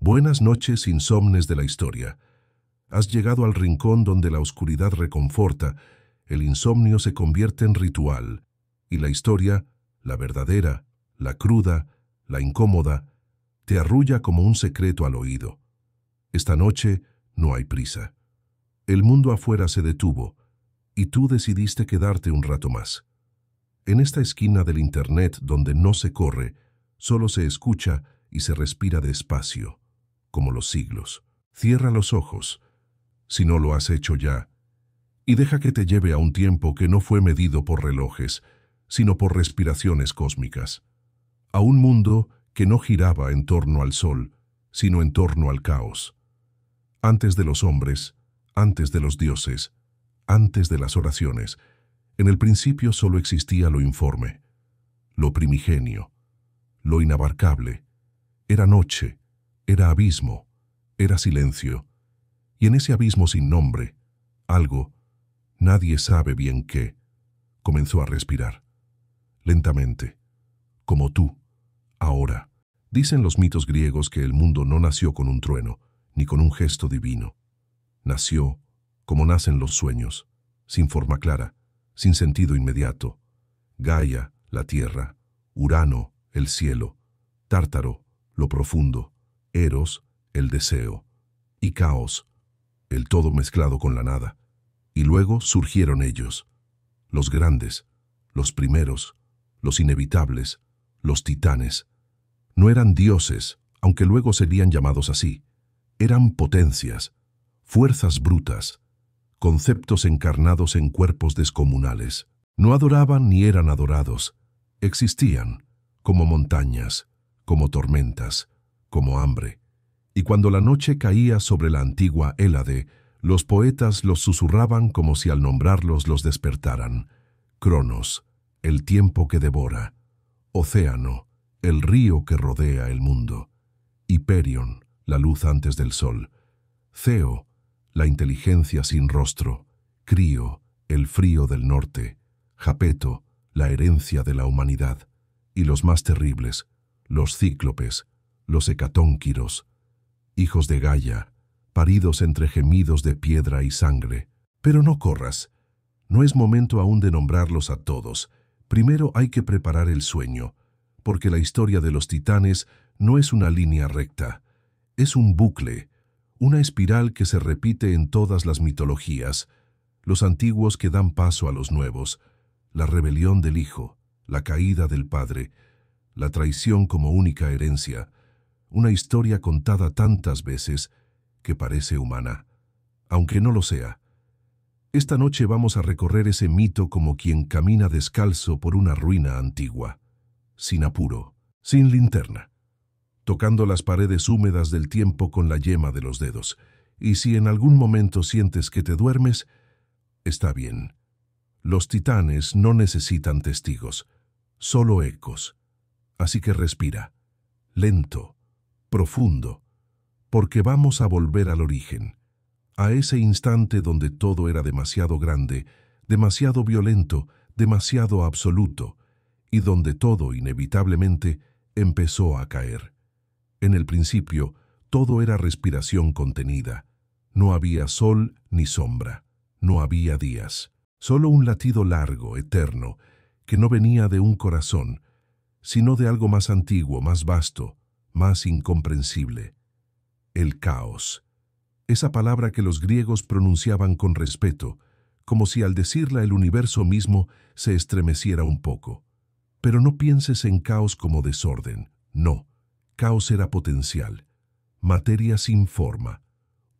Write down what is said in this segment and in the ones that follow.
Buenas noches, insomnes de la historia. Has llegado al rincón donde la oscuridad reconforta, el insomnio se convierte en ritual, y la historia, la verdadera, la cruda, la incómoda, te arrulla como un secreto al oído. Esta noche no hay prisa. El mundo afuera se detuvo, y tú decidiste quedarte un rato más. En esta esquina del Internet donde no se corre, solo se escucha y se respira despacio, como los siglos. Cierra los ojos, si no lo has hecho ya, y deja que te lleve a un tiempo que no fue medido por relojes, sino por respiraciones cósmicas. A un mundo que no giraba en torno al sol, sino en torno al caos. Antes de los hombres, antes de los dioses, antes de las oraciones, en el principio solo existía lo informe, lo primigenio, lo inabarcable. Era noche, era abismo, era silencio, y en ese abismo sin nombre, algo, nadie sabe bien qué, comenzó a respirar, lentamente, como tú, ahora. Dicen los mitos griegos que el mundo no nació con un trueno, ni con un gesto divino. Nació, como nacen los sueños, sin forma clara, sin sentido inmediato. Gaia, la tierra, Urano, el cielo, Tártaro, lo profundo, Eros, el deseo, y Caos, el todo mezclado con la nada. Y luego surgieron ellos, los grandes, los primeros, los inevitables, los titanes. No eran dioses, aunque luego serían llamados así. Eran potencias, fuerzas brutas, conceptos encarnados en cuerpos descomunales. No adoraban ni eran adorados. Existían, como montañas, como tormentas, como hambre. Y cuando la noche caía sobre la antigua Hélade, los poetas los susurraban como si al nombrarlos los despertaran. Cronos, el tiempo que devora. Océano, el río que rodea el mundo. Hiperion, la luz antes del sol. Ceo, la inteligencia sin rostro. Crío, el frío del norte. Japeto, la herencia de la humanidad. Y los más terribles, los cíclopes, los hecatónquiros, hijos de Gaia, paridos entre gemidos de piedra y sangre. Pero no corras. No es momento aún de nombrarlos a todos. Primero hay que preparar el sueño, porque la historia de los titanes no es una línea recta. Es un bucle, una espiral que se repite en todas las mitologías, los antiguos que dan paso a los nuevos, la rebelión del hijo, la caída del padre, la traición como única herencia, una historia contada tantas veces que parece humana, aunque no lo sea. Esta noche vamos a recorrer ese mito como quien camina descalzo por una ruina antigua, sin apuro, sin linterna, tocando las paredes húmedas del tiempo con la yema de los dedos. Y si en algún momento sientes que te duermes, está bien. Los titanes no necesitan testigos, solo ecos. Así que respira, lento, profundo, porque vamos a volver al origen, a ese instante donde todo era demasiado grande, demasiado violento, demasiado absoluto, y donde todo, inevitablemente, empezó a caer. En el principio, todo era respiración contenida. No había sol ni sombra, no había días. Solo un latido largo, eterno, que no venía de un corazón, sino de algo más antiguo, más vasto, más incomprensible. El caos. Esa palabra que los griegos pronunciaban con respeto, como si al decirla el universo mismo se estremeciera un poco. Pero no pienses en caos como desorden, no. Caos era potencial, materia sin forma,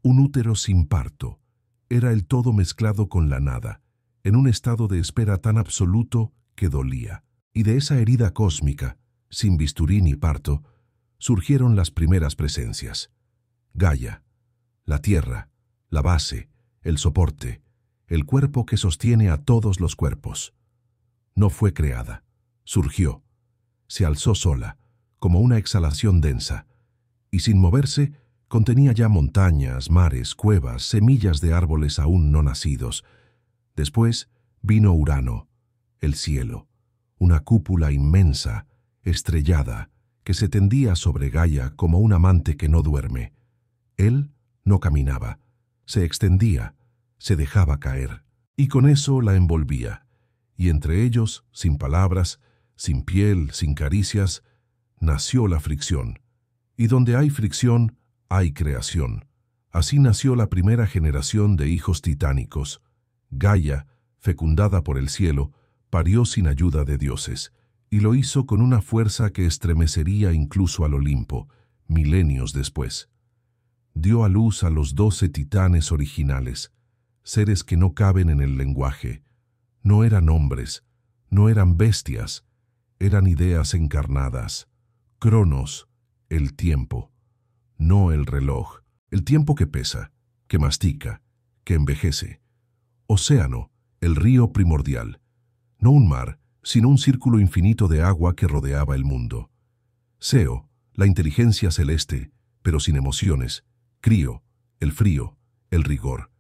un útero sin parto. Era el todo mezclado con la nada, en un estado de espera tan absoluto que dolía. Y de esa herida cósmica, sin bisturí ni parto, surgieron las primeras presencias. Gaia, la tierra, la base, el soporte, el cuerpo que sostiene a todos los cuerpos. No fue creada, surgió, se alzó sola, como una exhalación densa, y sin moverse, contenía ya montañas, mares, cuevas, semillas de árboles aún no nacidos. Después vino Urano, el cielo, una cúpula inmensa, estrellada, que se tendía sobre Gaia como un amante que no duerme. Él no caminaba, se extendía, se dejaba caer, y con eso la envolvía. Y entre ellos, sin palabras, sin piel, sin caricias, nació la fricción. Y donde hay fricción, hay creación. Así nació la primera generación de hijos titánicos. Gaia, fecundada por el cielo, parió sin ayuda de dioses, y lo hizo con una fuerza que estremecería incluso al Olimpo, milenios después. Dio a luz a los 12 titanes originales, seres que no caben en el lenguaje. No eran hombres, no eran bestias, eran ideas encarnadas. Cronos, el tiempo, no el reloj, el tiempo que pesa, que mastica, que envejece. Océano, el río primordial, no un mar, sino un círculo infinito de agua que rodeaba el mundo. Seo, la inteligencia celeste, pero sin emociones. Crío, el frío, el rigor.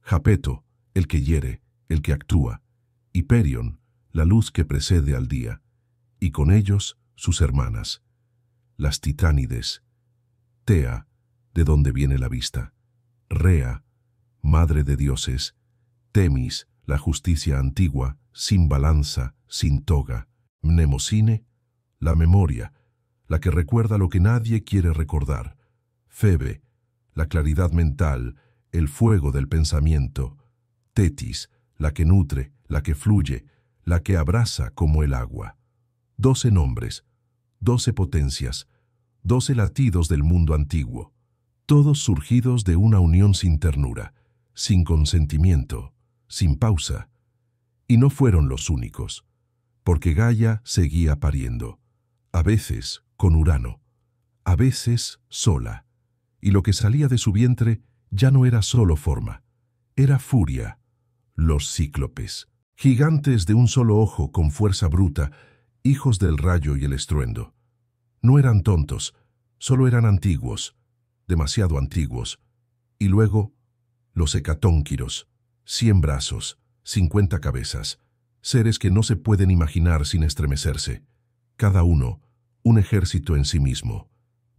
Japeto, el que hiere, el que actúa. Hiperion, la luz que precede al día. Y con ellos, sus hermanas. Las titánides. Tea, de donde viene la vista. Rea, madre de dioses. Temis, la justicia antigua, sin balanza, sin toga. Mnemosine, la memoria, la que recuerda lo que nadie quiere recordar. Febe, la claridad mental, el fuego del pensamiento. Tetis, la que nutre, la que fluye, la que abraza como el agua. 12 nombres, 12 potencias, 12 latidos del mundo antiguo, todos surgidos de una unión sin ternura, sin consentimiento, sin pausa. Y no fueron los únicos, porque Gaia seguía pariendo, a veces con Urano, a veces sola, y lo que salía de su vientre ya no era solo forma, era furia. Los cíclopes, gigantes de un solo ojo con fuerza bruta, hijos del rayo y el estruendo. No eran tontos, solo eran antiguos, demasiado antiguos. Y luego, los hecatónquiros, 100 brazos, 50 cabezas, seres que no se pueden imaginar sin estremecerse, cada uno un ejército en sí mismo,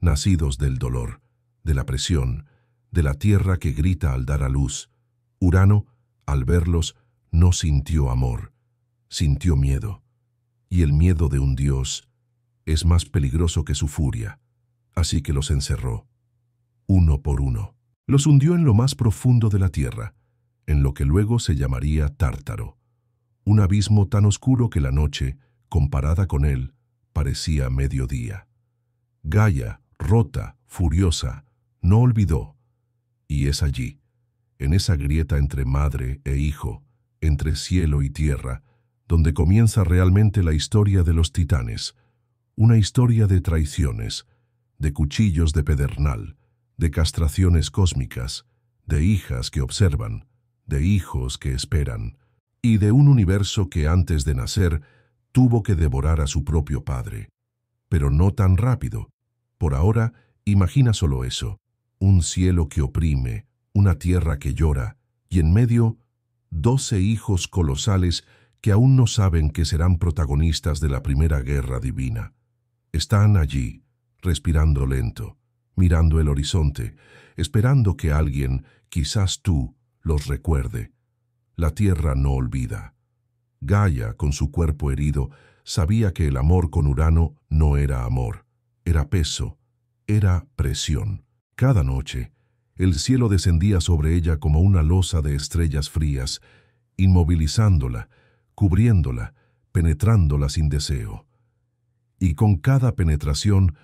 nacidos del dolor, de la presión, de la tierra que grita al dar a luz. Urano, al verlos, no sintió amor, sintió miedo. Y el miedo de un dios es más peligroso que su furia, así que los encerró, uno por uno. Los hundió en lo más profundo de la tierra, en lo que luego se llamaría Tártaro, un abismo tan oscuro que la noche, comparada con él, parecía mediodía. Gaia, rota, furiosa, no olvidó, y es allí, en esa grieta entre madre e hijo, entre cielo y tierra, donde comienza realmente la historia de los titanes, una historia de traiciones, de cuchillos de pedernal, de castraciones cósmicas, de hijas que observan, de hijos que esperan, y de un universo que antes de nacer tuvo que devorar a su propio padre. Pero no tan rápido. Por ahora, imagina solo eso, un cielo que oprime, una tierra que llora, y en medio, 12 hijos colosales que aún no saben que serán protagonistas de la primera guerra divina. Están allí, respirando lento, mirando el horizonte, esperando que alguien, quizás tú, los recuerde. La tierra no olvida. Gaia, con su cuerpo herido, sabía que el amor con Urano no era amor, era peso, era presión. Cada noche, el cielo descendía sobre ella como una losa de estrellas frías, inmovilizándola, cubriéndola, penetrándola sin deseo. Y con cada penetración,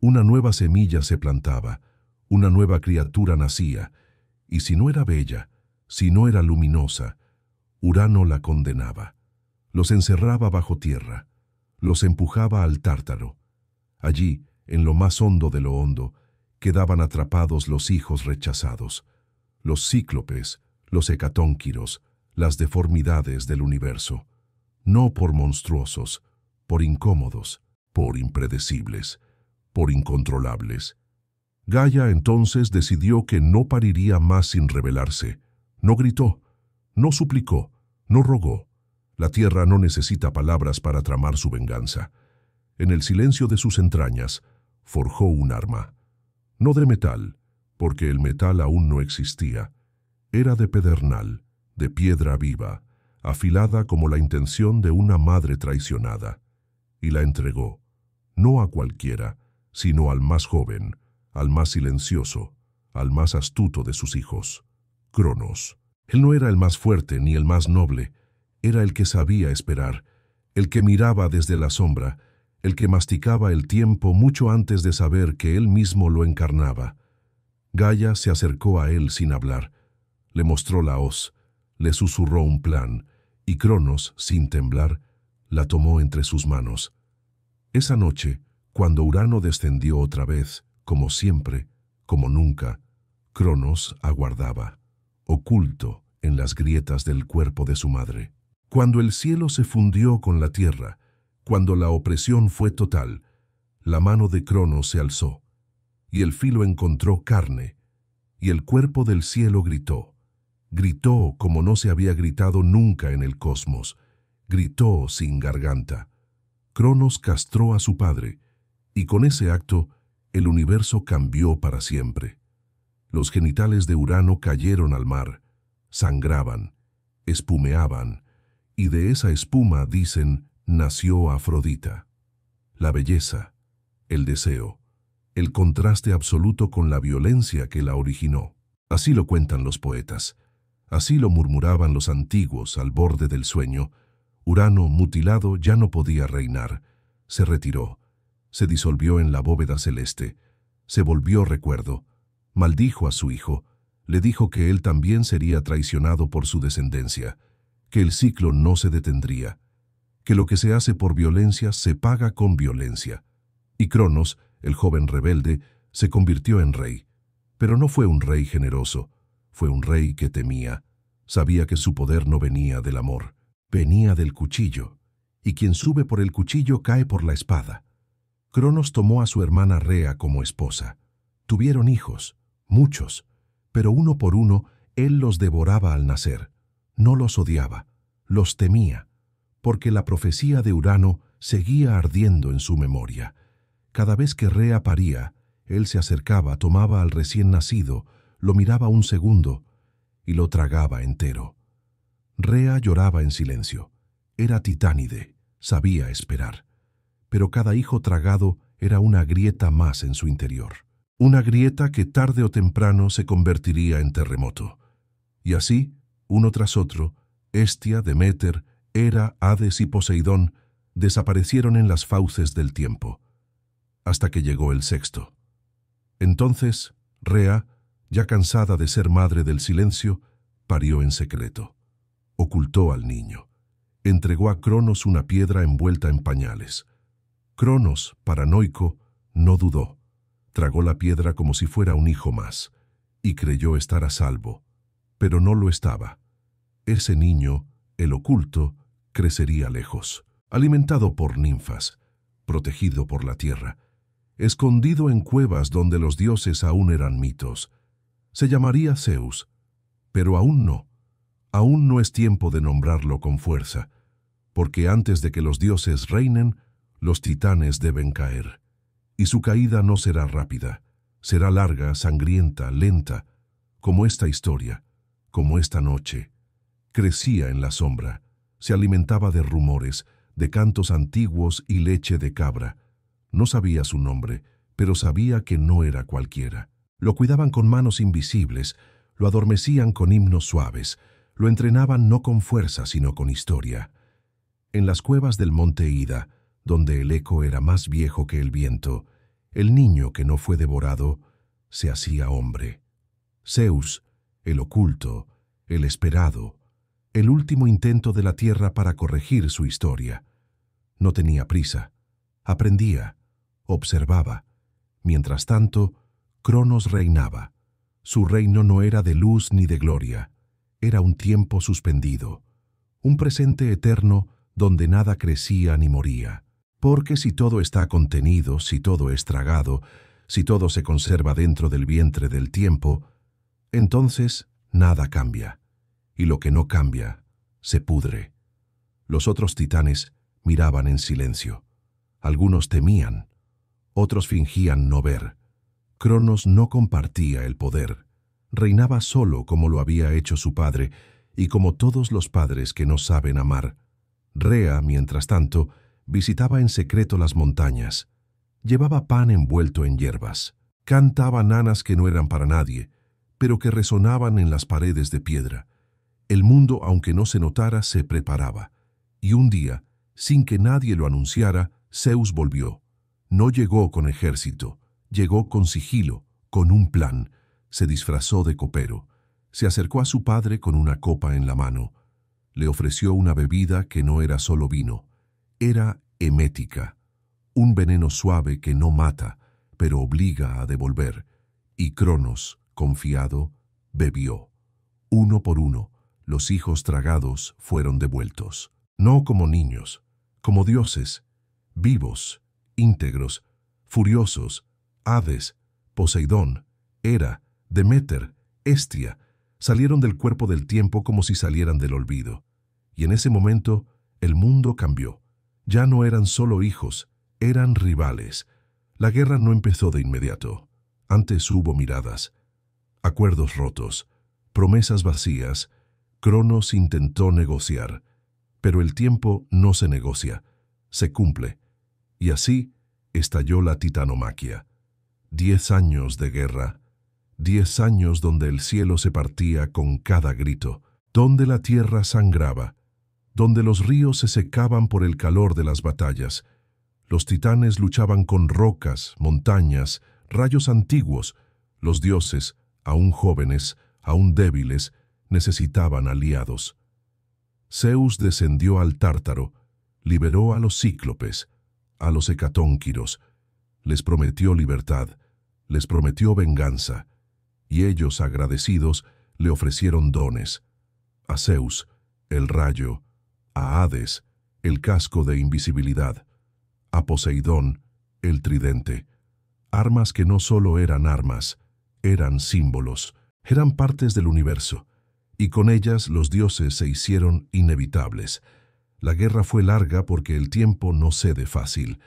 una nueva semilla se plantaba, una nueva criatura nacía, y si no era bella, si no era luminosa, Urano la condenaba. Los encerraba bajo tierra, los empujaba al Tártaro. Allí, en lo más hondo de lo hondo, quedaban atrapados los hijos rechazados, los cíclopes, los hecatónquiros, las deformidades del universo, no por monstruosos, por incómodos, por impredecibles, por incontrolables. Gaia entonces decidió que no pariría más sin rebelarse. No gritó, no suplicó, no rogó. La tierra no necesita palabras para tramar su venganza. En el silencio de sus entrañas, forjó un arma. No de metal, porque el metal aún no existía. Era de pedernal, de piedra viva, afilada como la intención de una madre traicionada. Y la entregó, no a cualquiera, sino al más joven, al más silencioso, al más astuto de sus hijos, Cronos. Él no era el más fuerte ni el más noble, era el que sabía esperar, el que miraba desde la sombra, el que masticaba el tiempo mucho antes de saber que él mismo lo encarnaba. Gaia se acercó a él sin hablar, le mostró la hoz, le susurró un plan, y Cronos, sin temblar, la tomó entre sus manos. Esa noche, cuando Urano descendió otra vez, como siempre, como nunca, Cronos aguardaba, oculto en las grietas del cuerpo de su madre. Cuando el cielo se fundió con la tierra, cuando la opresión fue total, la mano de Cronos se alzó, y el filo encontró carne, y el cuerpo del cielo gritó. Gritó como no se había gritado nunca en el cosmos, gritó sin garganta. Cronos castró a su padre, y con ese acto el universo cambió para siempre. Los genitales de Urano cayeron al mar, sangraban, espumeaban, y de esa espuma, dicen, nació Afrodita. La belleza, el deseo, el contraste absoluto con la violencia que la originó. Así lo cuentan los poetas. Así lo murmuraban los antiguos al borde del sueño. Urano, mutilado, ya no podía reinar. Se retiró, se disolvió en la bóveda celeste, se volvió recuerdo, maldijo a su hijo, le dijo que él también sería traicionado por su descendencia, que el ciclo no se detendría, que lo que se hace por violencia se paga con violencia. Y Cronos, el joven rebelde, se convirtió en rey. Pero no fue un rey generoso, fue un rey que temía. Sabía que su poder no venía del amor, venía del cuchillo, y quien sube por el cuchillo cae por la espada. Cronos tomó a su hermana Rea como esposa. Tuvieron hijos, muchos, pero uno por uno él los devoraba al nacer. No los odiaba, los temía, porque la profecía de Urano seguía ardiendo en su memoria. Cada vez que Rea paría, él se acercaba, tomaba al recién nacido, lo miraba un segundo y lo tragaba entero. Rea lloraba en silencio. Era titánide, sabía esperar. Pero cada hijo tragado era una grieta más en su interior. Una grieta que tarde o temprano se convertiría en terremoto. Y así, uno tras otro, Hestia, Deméter, Hera, Hades y Poseidón desaparecieron en las fauces del tiempo, hasta que llegó el sexto. Entonces, Rea, ya cansada de ser madre del silencio, parió en secreto. Ocultó al niño. Entregó a Cronos una piedra envuelta en pañales. Cronos, paranoico, no dudó. Tragó la piedra como si fuera un hijo más, y creyó estar a salvo. Pero no lo estaba. Ese niño, el oculto, crecería lejos, alimentado por ninfas, protegido por la tierra, escondido en cuevas donde los dioses aún eran mitos. Se llamaría Zeus, pero aún no es tiempo de nombrarlo con fuerza, porque antes de que los dioses reinen, los titanes deben caer. Y su caída no será rápida, será larga, sangrienta, lenta, como esta historia, como esta noche. Crecía en la sombra, se alimentaba de rumores, de cantos antiguos y leche de cabra. No sabía su nombre, pero sabía que no era cualquiera. Lo cuidaban con manos invisibles, lo adormecían con himnos suaves, lo entrenaban no con fuerza, sino con historia. En las cuevas del monte Ida, donde el eco era más viejo que el viento, el niño que no fue devorado se hacía hombre. Zeus, el oculto, el esperado, el último intento de la tierra para corregir su historia. No tenía prisa, aprendía, observaba. Mientras tanto, Cronos reinaba. Su reino no era de luz ni de gloria, era un tiempo suspendido, un presente eterno donde nada crecía ni moría. Porque si todo está contenido, si todo es tragado, si todo se conserva dentro del vientre del tiempo, entonces nada cambia, y lo que no cambia se pudre. Los otros titanes miraban en silencio. Algunos temían, otros fingían no ver. Cronos no compartía el poder. Reinaba solo como lo había hecho su padre y como todos los padres que no saben amar. Rea, mientras tanto, visitaba en secreto las montañas. Llevaba pan envuelto en hierbas. Cantaba nanas que no eran para nadie, pero que resonaban en las paredes de piedra. El mundo, aunque no se notara, se preparaba. Y un día, sin que nadie lo anunciara, Zeus volvió. No llegó con ejército, llegó con sigilo, con un plan. Se disfrazó de copero. Se acercó a su padre con una copa en la mano. Le ofreció una bebida que no era solo vino. Era emética, un veneno suave que no mata, pero obliga a devolver. Y Cronos, confiado, bebió. Uno por uno, los hijos tragados fueron devueltos. No como niños, como dioses, vivos, íntegros, furiosos, Hades, Poseidón, Hera, Deméter, Hestia, salieron del cuerpo del tiempo como si salieran del olvido. Y en ese momento, el mundo cambió. Ya no eran solo hijos, eran rivales. La guerra no empezó de inmediato. Antes hubo miradas, acuerdos rotos, promesas vacías. Cronos intentó negociar, pero el tiempo no se negocia, se cumple. Y así estalló la titanomaquia. 10 años de guerra, 10 años donde el cielo se partía con cada grito, donde la tierra sangraba, donde los ríos se secaban por el calor de las batallas. Los titanes luchaban con rocas, montañas, rayos antiguos. Los dioses, aún jóvenes, aún débiles, necesitaban aliados. Zeus descendió al Tártaro, liberó a los cíclopes, a los hecatónquiros, les prometió libertad, les prometió venganza, y ellos, agradecidos, le ofrecieron dones. A Zeus, el rayo, a Hades, el casco de invisibilidad, a Poseidón, el tridente, armas que no solo eran armas, eran símbolos, eran partes del universo, y con ellas los dioses se hicieron inevitables. La guerra fue larga porque el tiempo no cede fácil.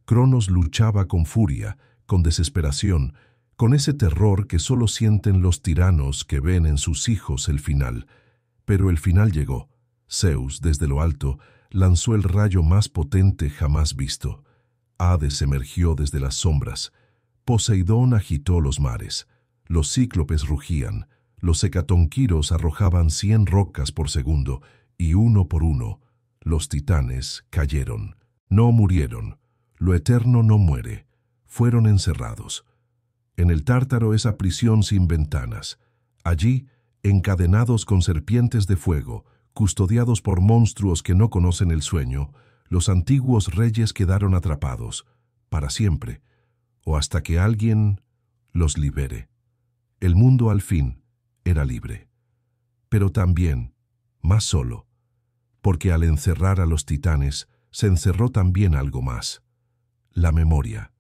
Cronos luchaba con furia, con desesperación, con ese terror que solo sienten los tiranos que ven en sus hijos el final. Pero el final llegó. Zeus, desde lo alto, lanzó el rayo más potente jamás visto. Hades emergió desde las sombras. Poseidón agitó los mares. Los cíclopes rugían. Los hecatonquiros arrojaban 100 rocas por segundo, y uno por uno, los titanes cayeron. No murieron. Lo eterno no muere. Fueron encerrados. En el Tártaro, esa prisión sin ventanas. Allí, encadenados con serpientes de fuego, custodiados por monstruos que no conocen el sueño, los antiguos reyes quedaron atrapados, para siempre, o hasta que alguien los libere. El mundo al fin era libre, pero también más solo, porque al encerrar a los titanes se encerró también algo más, la memoria.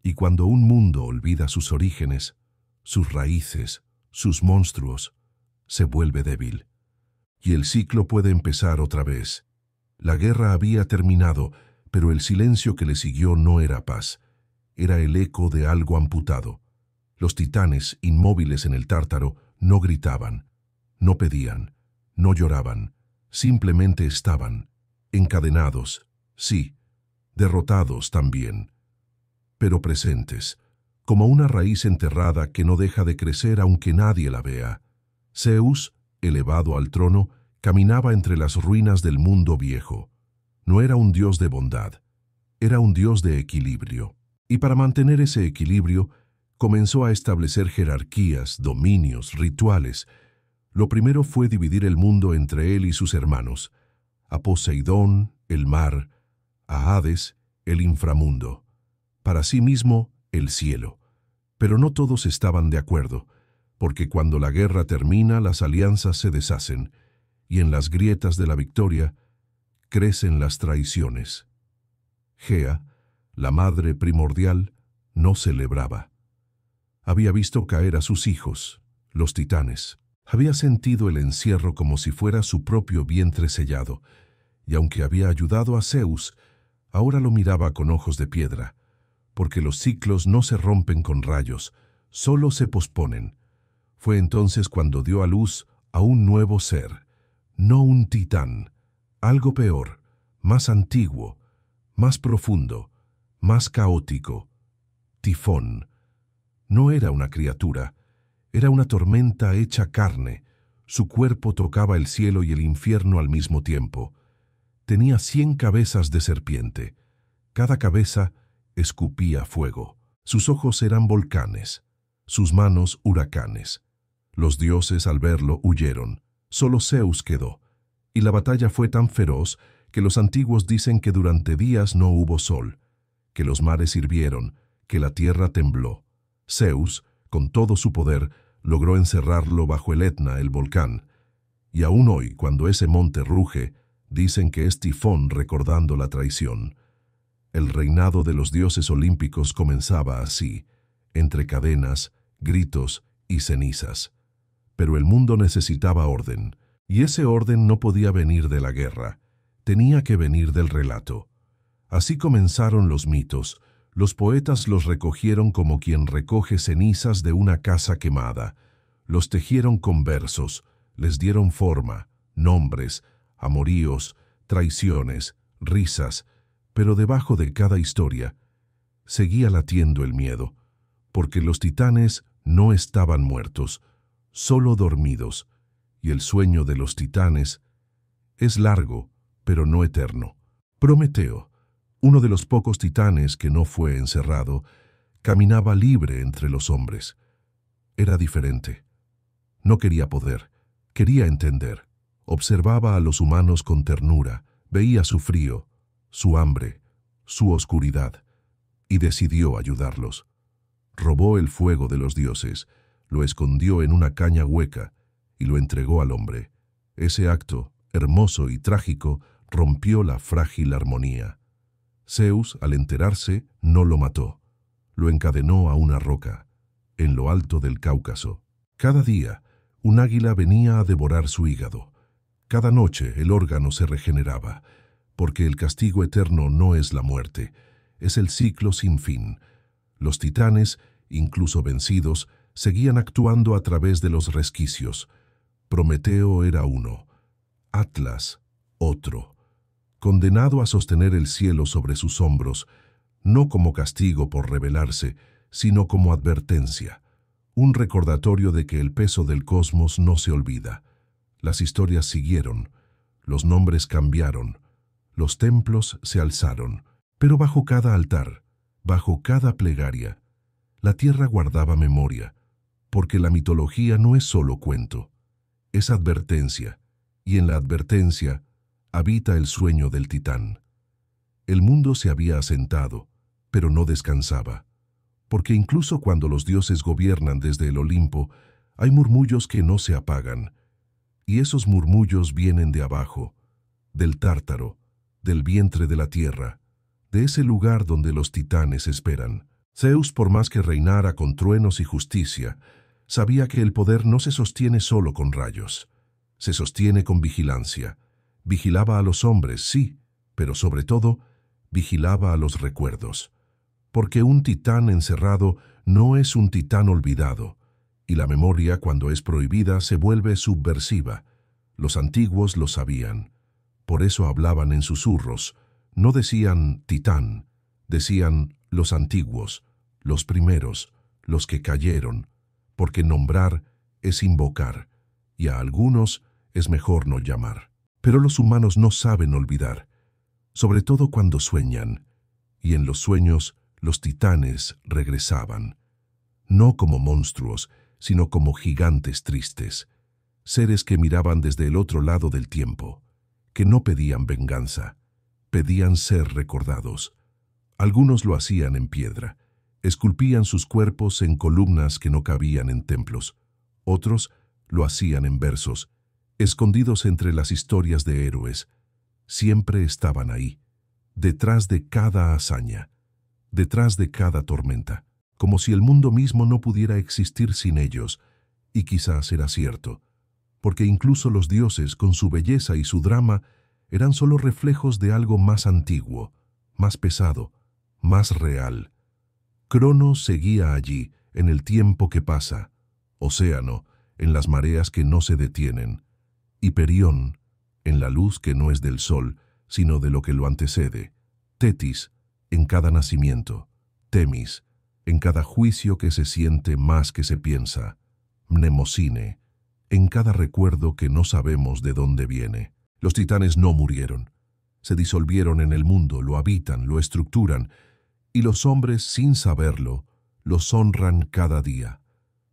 Y cuando un mundo olvida sus orígenes, sus raíces, sus monstruos, se vuelve débil. Y el ciclo puede empezar otra vez. La guerra había terminado, pero el silencio que le siguió no era paz. Era el eco de algo amputado. Los titanes, inmóviles en el Tártaro, no gritaban, no pedían, no lloraban, simplemente estaban, encadenados, sí, derrotados también, pero presentes, como una raíz enterrada que no deja de crecer aunque nadie la vea. Zeus, elevado al trono, caminaba entre las ruinas del mundo viejo. No era un dios de bondad, era un dios de equilibrio. Y para mantener ese equilibrio, comenzó a establecer jerarquías, dominios, rituales. Lo primero fue dividir el mundo entre él y sus hermanos, a Poseidón, el mar, a Hades, el inframundo, para sí mismo, el cielo. Pero no todos estaban de acuerdo, porque cuando la guerra termina, las alianzas se deshacen, y en las grietas de la victoria crecen las traiciones. Gea, la madre primordial, no celebraba. Había visto caer a sus hijos, los titanes. Había sentido el encierro como si fuera su propio vientre sellado, y aunque había ayudado a Zeus, Ahora lo miraba con ojos de piedra, porque los ciclos no se rompen con rayos, solo se posponen. Fue entonces cuando dio a luz a un nuevo ser, no un titán, algo peor, más antiguo, más profundo, más caótico. Tifón. No era una criatura, era una tormenta hecha carne. Su cuerpo tocaba el cielo y el infierno al mismo tiempo. Tenía 100 cabezas de serpiente. Cada cabeza escupía fuego. Sus ojos eran volcanes, sus manos huracanes. Los dioses al verlo huyeron. Solo Zeus quedó. Y la batalla fue tan feroz que los antiguos dicen que durante días no hubo sol, que los mares hirvieron, que la tierra tembló. Zeus, con todo su poder, logró encerrarlo bajo el Etna, el volcán. Y aún hoy, cuando ese monte ruge, dicen que es Tifón recordando la traición. El reinado de los dioses olímpicos comenzaba así, entre cadenas, gritos y cenizas. Pero el mundo necesitaba orden, y ese orden no podía venir de la guerra, tenía que venir del relato. Así comenzaron los mitos. Los poetas los recogieron como quien recoge cenizas de una casa quemada. Los tejieron con versos, les dieron forma, nombres, amoríos, traiciones, risas, pero debajo de cada historia seguía latiendo el miedo, porque los titanes no estaban muertos, solo dormidos, y el sueño de los titanes es largo, pero no eterno. Prometeo, uno de los pocos titanes que no fue encerrado, caminaba libre entre los hombres. Era diferente. No quería poder, quería entender. Observaba a los humanos con ternura, veía su frío, su hambre, su oscuridad, y decidió ayudarlos. Robó el fuego de los dioses, lo escondió en una caña hueca y lo entregó al hombre. Ese acto, hermoso y trágico, rompió la frágil armonía. Zeus, al enterarse, no lo mató. Lo encadenó a una roca, en lo alto del Cáucaso. Cada día, un águila venía a devorar su hígado. Cada noche el órgano se regeneraba, porque el castigo eterno no es la muerte, es el ciclo sin fin. Los titanes, incluso vencidos, seguían actuando a través de los resquicios. Prometeo era uno, Atlas otro, condenado a sostener el cielo sobre sus hombros, no como castigo por rebelarse, sino como advertencia, un recordatorio de que el peso del cosmos no se olvida. Las historias siguieron, los nombres cambiaron, los templos se alzaron, pero bajo cada altar, bajo cada plegaria, la tierra guardaba memoria, porque la mitología no es solo cuento, es advertencia, y en la advertencia habita el sueño del titán. El mundo se había asentado, pero no descansaba, porque incluso cuando los dioses gobiernan desde el Olimpo, hay murmullos que no se apagan, y esos murmullos vienen de abajo, del Tártaro, del vientre de la tierra, de ese lugar donde los titanes esperan. Zeus, por más que reinara con truenos y justicia, sabía que el poder no se sostiene solo con rayos, se sostiene con vigilancia. Vigilaba a los hombres, sí, pero sobre todo, vigilaba a los recuerdos. Porque un titán encerrado no es un titán olvidado, y la memoria, cuando es prohibida, se vuelve subversiva. Los antiguos lo sabían. Por eso hablaban en susurros. No decían titán, decían los antiguos, los primeros, los que cayeron, porque nombrar es invocar, y a algunos es mejor no llamar. Pero los humanos no saben olvidar, sobre todo cuando sueñan, y en los sueños los titanes regresaban, no como monstruos, sino como gigantes tristes, seres que miraban desde el otro lado del tiempo, que no pedían venganza, pedían ser recordados. Algunos lo hacían en piedra, esculpían sus cuerpos en columnas que no cabían en templos, otros lo hacían en versos, escondidos entre las historias de héroes. Siempre estaban ahí, detrás de cada hazaña, detrás de cada tormenta, como si el mundo mismo no pudiera existir sin ellos, y quizás era cierto, porque incluso los dioses, con su belleza y su drama, eran solo reflejos de algo más antiguo, más pesado, más real. Cronos seguía allí, en el tiempo que pasa, Océano, en las mareas que no se detienen, Hiperión, en la luz que no es del sol, sino de lo que lo antecede, Tetis, en cada nacimiento, Temis, en cada juicio que se siente más que se piensa, Mnemosine, en cada recuerdo que no sabemos de dónde viene. Los titanes no murieron, se disolvieron en el mundo, lo habitan, lo estructuran, y los hombres, sin saberlo, los honran cada día.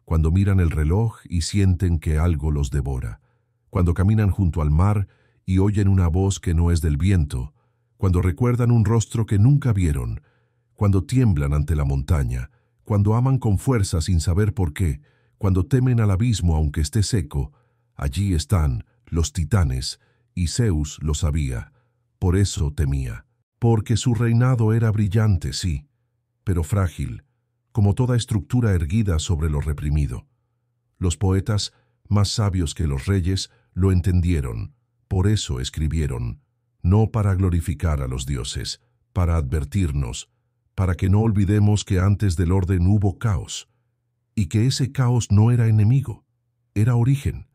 Cuando miran el reloj y sienten que algo los devora, cuando caminan junto al mar y oyen una voz que no es del viento, cuando recuerdan un rostro que nunca vieron, cuando tiemblan ante la montaña, cuando aman con fuerza sin saber por qué, cuando temen al abismo aunque esté seco, allí están los titanes, y Zeus lo sabía. Por eso temía, porque su reinado era brillante, sí, pero frágil, como toda estructura erguida sobre lo reprimido. Los poetas, más sabios que los reyes, lo entendieron, por eso escribieron, no para glorificar a los dioses, para advertirnos, para que no olvidemos que antes del orden hubo caos, y que ese caos no era enemigo, era origen.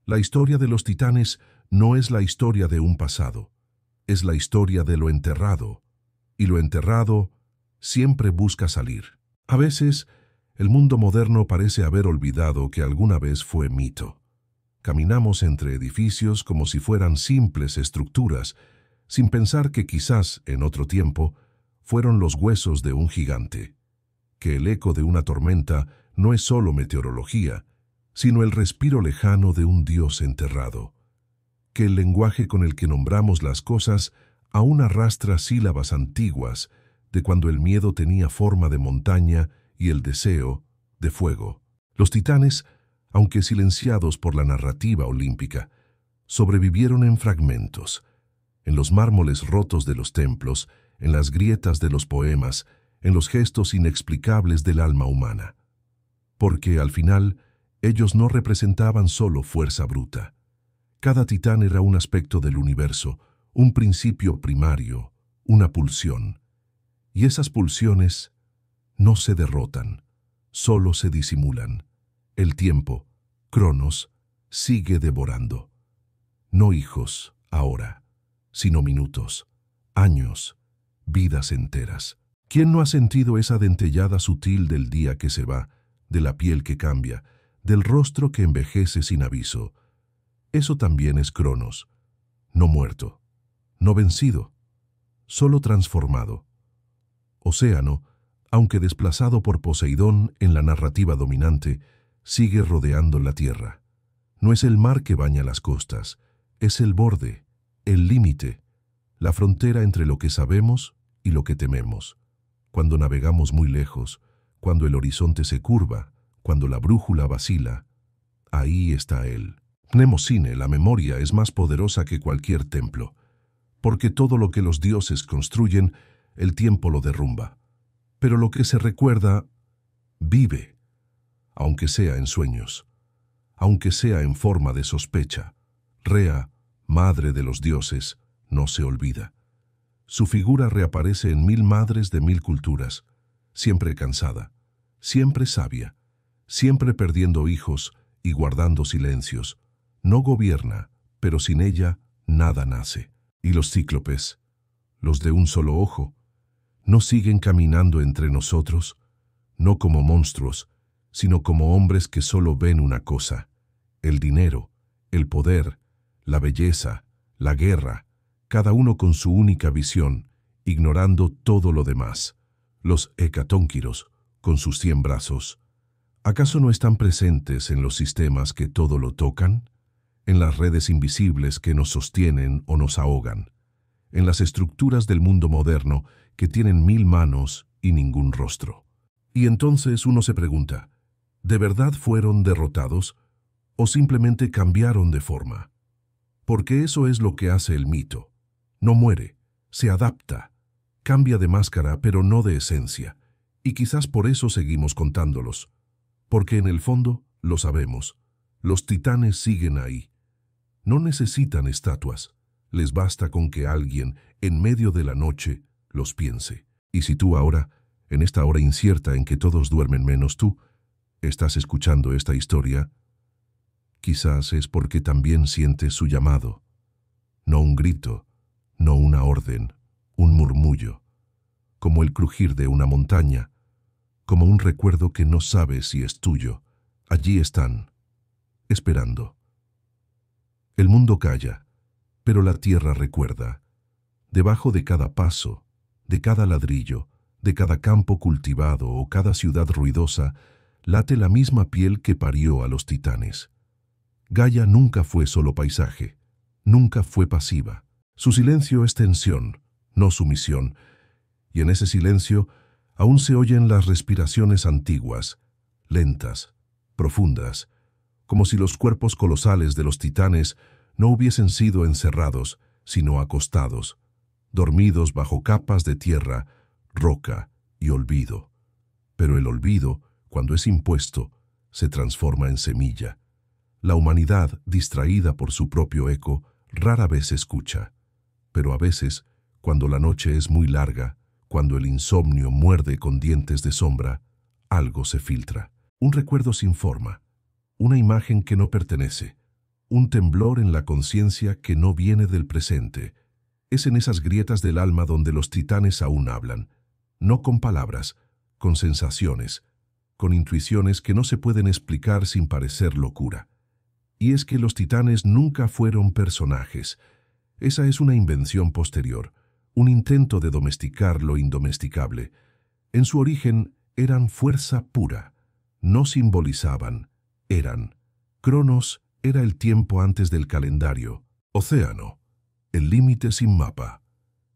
La historia de los titanes no es la historia de un pasado, es la historia de lo enterrado, y lo enterrado siempre busca salir. A veces, el mundo moderno parece haber olvidado que alguna vez fue mito. Caminamos entre edificios como si fueran simples estructuras, sin pensar que quizás, en otro tiempo, fueron los huesos de un gigante, que el eco de una tormenta no es solo meteorología, sino el respiro lejano de un dios enterrado, que el lenguaje con el que nombramos las cosas aún arrastra sílabas antiguas de cuando el miedo tenía forma de montaña y el deseo de fuego. Los titanes, aunque silenciados por la narrativa olímpica, sobrevivieron en fragmentos, en los mármoles rotos de los templos, en las grietas de los poemas, en los gestos inexplicables del alma humana. Porque, al final, ellos no representaban solo fuerza bruta. Cada titán era un aspecto del universo, un principio primario, una pulsión. Y esas pulsiones no se derrotan, solo se disimulan. El tiempo, Cronos, sigue devorando. No hijos, ahora, sino minutos, años, vidas enteras. ¿Quién no ha sentido esa dentellada sutil del día que se va, de la piel que cambia, del rostro que envejece sin aviso? Eso también es Cronos, no muerto, no vencido, solo transformado. Océano, aunque desplazado por Poseidón en la narrativa dominante, sigue rodeando la tierra. No es el mar que baña las costas, es el borde, el límite, la frontera entre lo que sabemos y lo que tememos. Cuando navegamos muy lejos, cuando el horizonte se curva, cuando la brújula vacila, ahí está él. Mnemosine, la memoria, es más poderosa que cualquier templo, porque todo lo que los dioses construyen, el tiempo lo derrumba. Pero lo que se recuerda, vive, aunque sea en sueños, aunque sea en forma de sospecha. Rea, madre de los dioses, no se olvida. Su figura reaparece en 1000 madres de 1000 culturas, siempre cansada, siempre sabia, siempre perdiendo hijos y guardando silencios. No gobierna, pero sin ella nada nace. Y los cíclopes, los de un solo ojo, ¿no siguen caminando entre nosotros? No como monstruos, sino como hombres que solo ven una cosa: el dinero, el poder, la belleza, la guerra, cada uno con su única visión, ignorando todo lo demás. Los hecatónquiros, con sus 100 brazos, ¿acaso no están presentes en los sistemas que todo lo tocan? En las redes invisibles que nos sostienen o nos ahogan, en las estructuras del mundo moderno que tienen 1000 manos y ningún rostro. Y entonces uno se pregunta, ¿de verdad fueron derrotados o simplemente cambiaron de forma? Porque eso es lo que hace el mito. No muere, se adapta, cambia de máscara pero no de esencia, y quizás por eso seguimos contándolos, porque en el fondo lo sabemos, los titanes siguen ahí. No necesitan estatuas, les basta con que alguien, en medio de la noche, los piense. Y si tú ahora, en esta hora incierta en que todos duermen menos tú, estás escuchando esta historia, quizás es porque también sientes su llamado. No un grito, no una orden, un murmullo, como el crujir de una montaña, como un recuerdo que no sabes si es tuyo. Allí están, esperando. El mundo calla, pero la tierra recuerda. Debajo de cada paso, de cada ladrillo, de cada campo cultivado o cada ciudad ruidosa, late la misma piel que parió a los titanes. Gaia nunca fue solo paisaje, nunca fue pasiva. Su silencio es tensión, no sumisión, y en ese silencio aún se oyen las respiraciones antiguas, lentas, profundas, como si los cuerpos colosales de los titanes no hubiesen sido encerrados, sino acostados, dormidos bajo capas de tierra, roca y olvido. Pero el olvido, cuando es impuesto, se transforma en semilla. La humanidad, distraída por su propio eco, rara vez escucha. Pero a veces, cuando la noche es muy larga, cuando el insomnio muerde con dientes de sombra, algo se filtra. Un recuerdo sin forma, una imagen que no pertenece, un temblor en la conciencia que no viene del presente. Es en esas grietas del alma donde los titanes aún hablan, no con palabras, con sensaciones, con intuiciones que no se pueden explicar sin parecer locura. Y es que los titanes nunca fueron personajes. Esa es una invención posterior, un intento de domesticar lo indomesticable. En su origen eran fuerza pura, no simbolizaban, eran. Cronos era el tiempo antes del calendario, Océano, el límite sin mapa,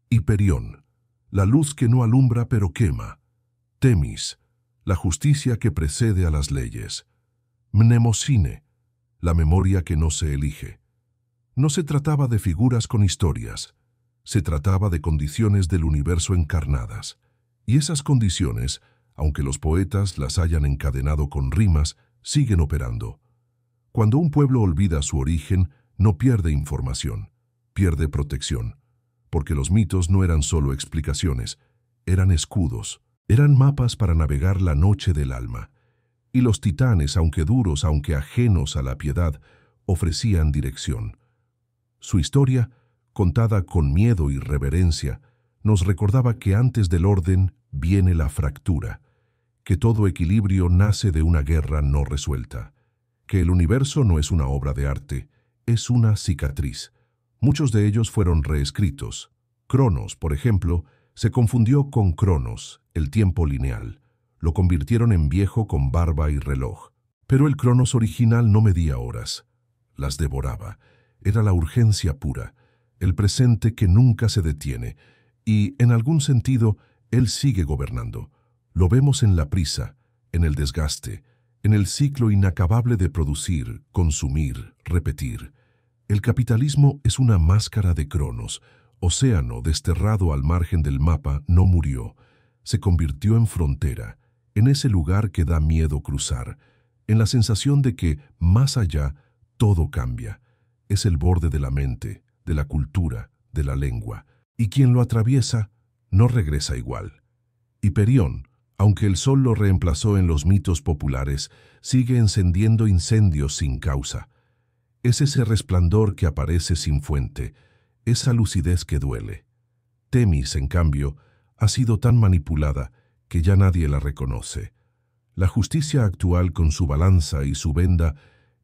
Hiperión, la luz que no alumbra pero quema, Temis, la justicia que precede a las leyes, Mnemosine, la memoria que no se elige. No se trataba de figuras con historias, se trataba de condiciones del universo encarnadas. Y esas condiciones, aunque los poetas las hayan encadenado con rimas, siguen operando. Cuando un pueblo olvida su origen, no pierde información, pierde protección, porque los mitos no eran solo explicaciones, eran escudos, eran mapas para navegar la noche del alma. Y los titanes, aunque duros, aunque ajenos a la piedad, ofrecían dirección. Su historia, contada con miedo y reverencia, nos recordaba que antes del orden viene la fractura, que todo equilibrio nace de una guerra no resuelta, que el universo no es una obra de arte, es una cicatriz. Muchos de ellos fueron reescritos. Cronos, por ejemplo, se confundió con Cronos, el tiempo lineal. Lo convirtieron en viejo con barba y reloj. Pero el Cronos original no medía horas. Las devoraba. Era la urgencia pura, el presente que nunca se detiene. Y, en algún sentido, él sigue gobernando. Lo vemos en la prisa, en el desgaste, en el ciclo inacabable de producir, consumir, repetir. El capitalismo es una máscara de Cronos. Océano, desterrado al margen del mapa, no murió. Se convirtió en frontera, en ese lugar que da miedo cruzar, en la sensación de que, más allá, todo cambia. Es el borde de la mente, de la cultura, de la lengua. Y quien lo atraviesa, no regresa igual. Hiperión, aunque el sol lo reemplazó en los mitos populares, sigue encendiendo incendios sin causa. Es ese resplandor que aparece sin fuente, esa lucidez que duele. Temis, en cambio, ha sido tan manipulada que ya nadie la reconoce. La justicia actual con su balanza y su venda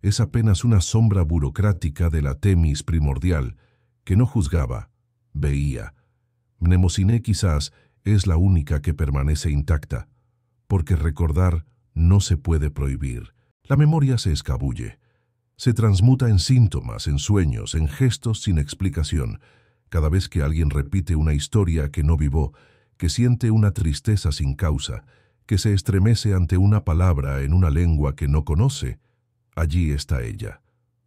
es apenas una sombra burocrática de la Temis primordial, que no juzgaba, veía. Mnemosine quizás es la única que permanece intacta, porque recordar no se puede prohibir. La memoria se escabulle, se transmuta en síntomas, en sueños, en gestos sin explicación. Cada vez que alguien repite una historia que no vivió, que siente una tristeza sin causa, que se estremece ante una palabra en una lengua que no conoce, allí está ella,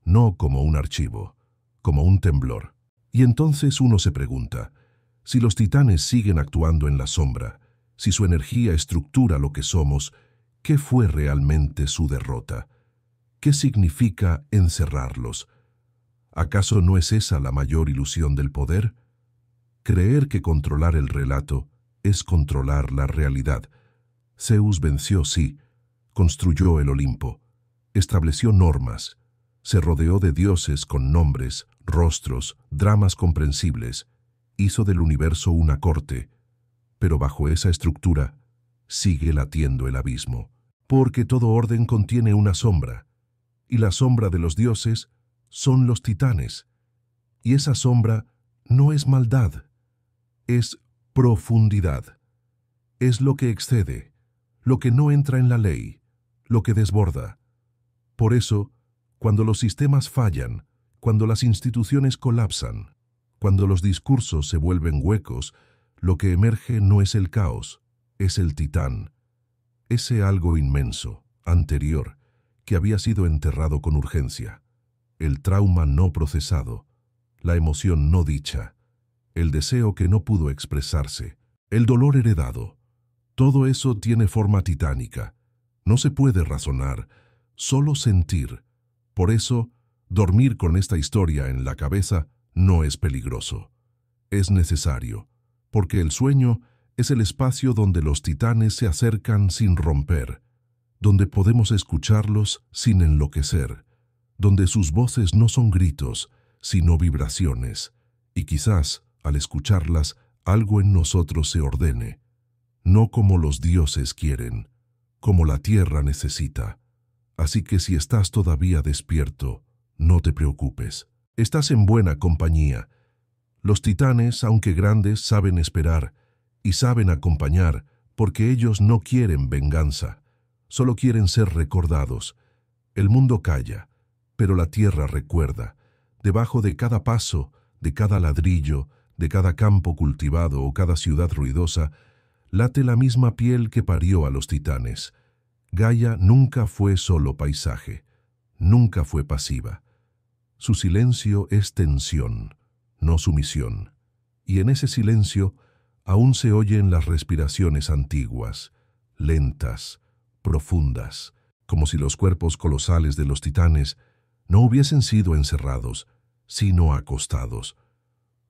no como un archivo, como un temblor. Y entonces uno se pregunta, si los titanes siguen actuando en la sombra, si su energía estructura lo que somos, ¿qué fue realmente su derrota? ¿Qué significa encerrarlos? ¿Acaso no es esa la mayor ilusión del poder? Creer que controlar el relato es controlar la realidad. Zeus venció, sí, construyó el Olimpo, estableció normas, se rodeó de dioses con nombres, rostros, dramas comprensibles, hizo del universo una corte, pero bajo esa estructura sigue latiendo el abismo, porque todo orden contiene una sombra, y la sombra de los dioses son los titanes, y esa sombra no es maldad, es profundidad, es lo que excede, lo que no entra en la ley, lo que desborda. Por eso, cuando los sistemas fallan, cuando las instituciones colapsan, cuando los discursos se vuelven huecos, lo que emerge no es el caos, es el titán, ese algo inmenso, anterior, que había sido enterrado con urgencia, el trauma no procesado, la emoción no dicha, el deseo que no pudo expresarse, el dolor heredado. Todo eso tiene forma titánica. No se puede razonar, solo sentir. Por eso, dormir con esta historia en la cabeza no es peligroso. Es necesario, porque el sueño es el espacio donde los titanes se acercan sin romper, donde podemos escucharlos sin enloquecer, donde sus voces no son gritos, sino vibraciones, y quizás, al escucharlas, algo en nosotros se ordene, no como los dioses quieren, como la tierra necesita. Así que si estás todavía despierto, no te preocupes. Estás en buena compañía. Los titanes, aunque grandes, saben esperar y saben acompañar porque ellos no quieren venganza, solo quieren ser recordados. El mundo calla, pero la tierra recuerda. Debajo de cada paso, de cada ladrillo, de cada campo cultivado o cada ciudad ruidosa, late la misma piel que parió a los titanes. Gaia nunca fue solo paisaje, nunca fue pasiva. Su silencio es tensión, no sumisión. Y en ese silencio aún se oyen las respiraciones antiguas, lentas, profundas, como si los cuerpos colosales de los titanes no hubiesen sido encerrados, sino acostados,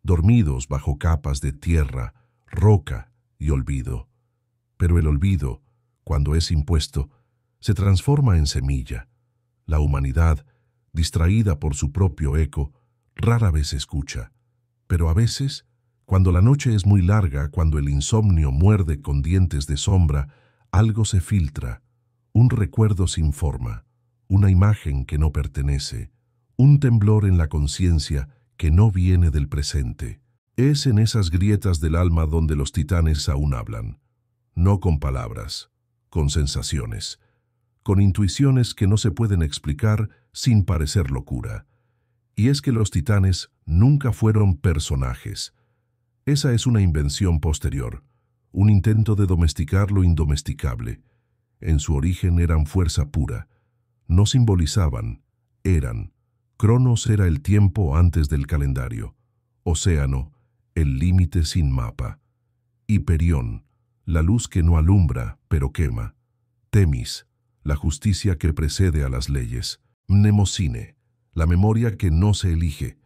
dormidos bajo capas de tierra, roca y olvido. Pero el olvido, cuando es impuesto, se transforma en semilla. La humanidad, distraída por su propio eco, rara vez escucha. Pero a veces, cuando la noche es muy larga, cuando el insomnio muerde con dientes de sombra, algo se filtra, un recuerdo sin forma, una imagen que no pertenece, un temblor en la conciencia que no viene del presente. Es en esas grietas del alma donde los titanes aún hablan, no con palabras, con sensaciones, con intuiciones que no se pueden explicar sin parecer locura. Y es que los titanes nunca fueron personajes. Esa es una invención posterior, un intento de domesticar lo indomesticable. En su origen eran fuerza pura. No simbolizaban, eran. Cronos era el tiempo antes del calendario. Océano, el límite sin mapa. Hiperión, la luz que no alumbra, pero quema. Temis, la justicia que precede a las leyes. Mnemosine, la memoria que no se elige.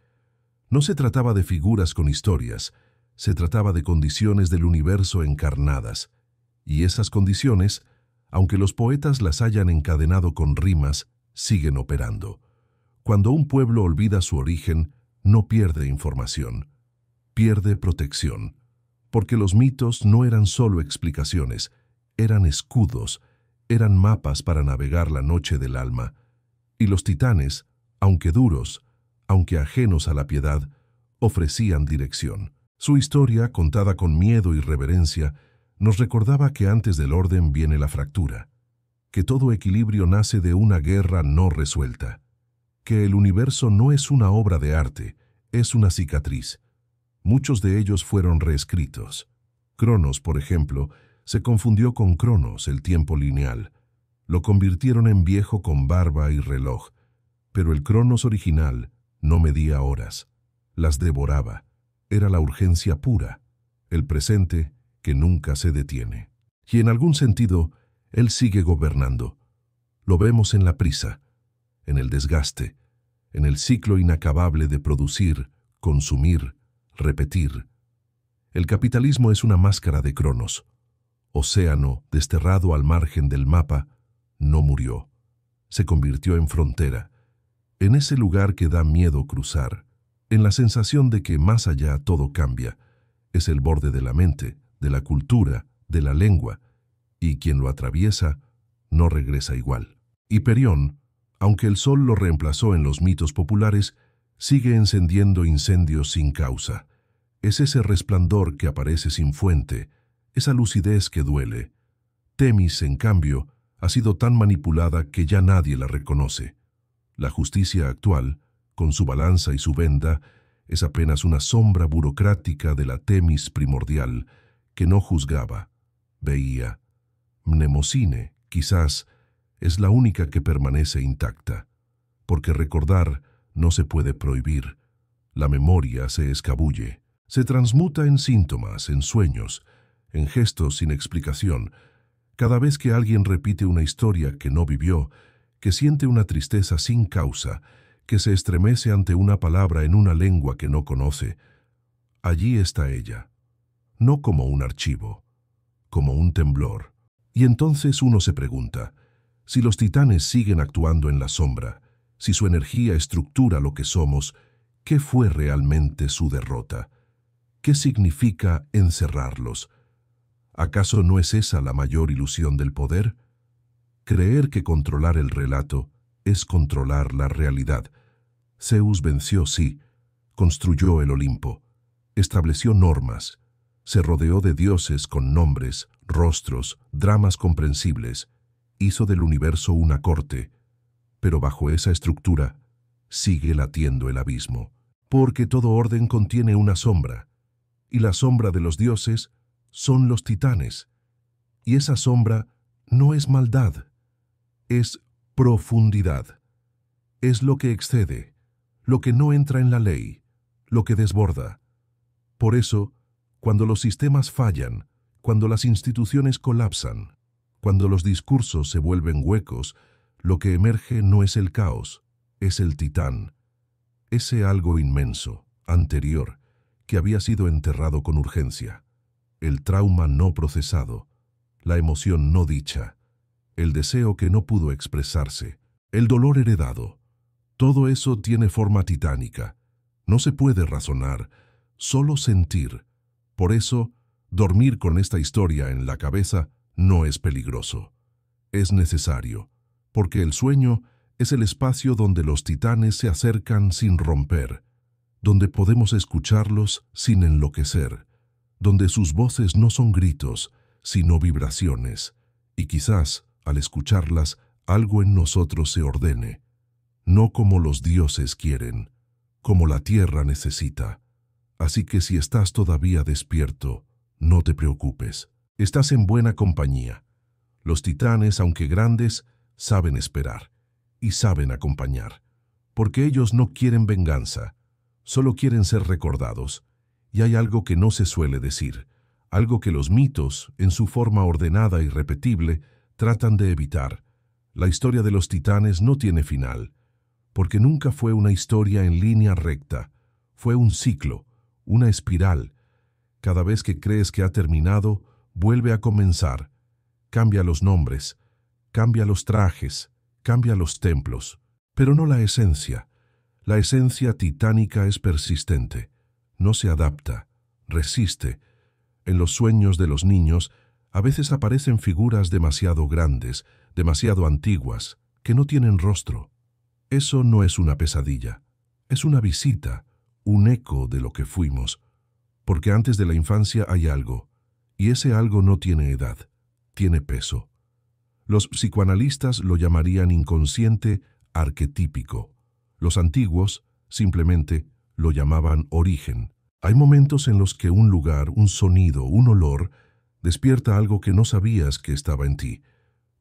No se trataba de figuras con historias, se trataba de condiciones del universo encarnadas. Y esas condiciones, aunque los poetas las hayan encadenado con rimas, siguen operando. Cuando un pueblo olvida su origen, no pierde información, pierde protección, porque los mitos no eran solo explicaciones, eran escudos, eran mapas para navegar la noche del alma. Y los titanes, aunque duros, aunque ajenos a la piedad, ofrecían dirección. Su historia, contada con miedo y reverencia, nos recordaba que antes del orden viene la fractura, que todo equilibrio nace de una guerra no resuelta, que el universo no es una obra de arte, es una cicatriz. Muchos de ellos fueron reescritos. Cronos, por ejemplo, se confundió con Cronos, el tiempo lineal. Lo convirtieron en viejo con barba y reloj, pero el Cronos original no medía horas, las devoraba. Era la urgencia pura, el presente que nunca se detiene. Y en algún sentido, él sigue gobernando. Lo vemos en la prisa, en el desgaste, en el ciclo inacabable de producir, consumir, repetir. El capitalismo es una máscara de Cronos. Océano, desterrado al margen del mapa, no murió. Se convirtió en frontera, en ese lugar que da miedo cruzar, en la sensación de que más allá todo cambia. Es el borde de la mente, de la cultura, de la lengua, y quien lo atraviesa no regresa igual. Hiperión, aunque el sol lo reemplazó en los mitos populares, sigue encendiendo incendios sin causa. Es ese resplandor que aparece sin fuente, esa lucidez que duele. Temis, en cambio, ha sido tan manipulada que ya nadie la reconoce. La justicia actual, con su balanza y su venda, es apenas una sombra burocrática de la Temis primordial, que no juzgaba, veía. Mnemosine, quizás, es la única que permanece intacta, porque recordar no se puede prohibir. La memoria se escabulle, se transmuta en síntomas, en sueños, en gestos sin explicación. Cada vez que alguien repite una historia que no vivió, que siente una tristeza sin causa, que se estremece ante una palabra en una lengua que no conoce, allí está ella, no como un archivo, como un temblor. Y entonces uno se pregunta, si los titanes siguen actuando en la sombra, si su energía estructura lo que somos, ¿qué fue realmente su derrota? ¿Qué significa encerrarlos? ¿Acaso no es esa la mayor ilusión del poder? Creer que controlar el relato es controlar la realidad. Zeus venció, sí, construyó el Olimpo, estableció normas, se rodeó de dioses con nombres, rostros, dramas comprensibles, hizo del universo una corte, pero bajo esa estructura sigue latiendo el abismo, porque todo orden contiene una sombra, y la sombra de los dioses son los titanes, y esa sombra no es maldad, es profundidad, es lo que excede, lo que no entra en la ley, lo que desborda. Por eso, cuando los sistemas fallan, cuando las instituciones colapsan, cuando los discursos se vuelven huecos, lo que emerge no es el caos, es el titán, ese algo inmenso, anterior, que había sido enterrado con urgencia, el trauma no procesado, la emoción no dicha, el deseo que no pudo expresarse, el dolor heredado. Todo eso tiene forma titánica. No se puede razonar, solo sentir. Por eso, dormir con esta historia en la cabeza no es peligroso. Es necesario, porque el sueño es el espacio donde los titanes se acercan sin romper, donde podemos escucharlos sin enloquecer, donde sus voces no son gritos, sino vibraciones, y quizás, al escucharlas, algo en nosotros se ordene, no como los dioses quieren, como la tierra necesita. Así que si estás todavía despierto, no te preocupes, estás en buena compañía. Los titanes, aunque grandes, saben esperar y saben acompañar, porque ellos no quieren venganza, solo quieren ser recordados. Y hay algo que no se suele decir, algo que los mitos, en su forma ordenada y repetible, tratan de evitar. La historia de los titanes no tiene final, porque nunca fue una historia en línea recta, fue un ciclo, una espiral. Cada vez que crees que ha terminado, vuelve a comenzar. Cambia los nombres, cambia los trajes, cambia los templos, pero no la esencia. La esencia titánica es persistente, no se adapta, resiste. En los sueños de los niños, a veces aparecen figuras demasiado grandes, demasiado antiguas, que no tienen rostro. Eso no es una pesadilla, es una visita, un eco de lo que fuimos, porque antes de la infancia hay algo, y ese algo no tiene edad, tiene peso. Los psicoanalistas lo llamarían inconsciente arquetípico. Los antiguos, simplemente, lo llamaban origen. Hay momentos en los que un lugar, un sonido, un olor, despierta algo que no sabías que estaba en ti,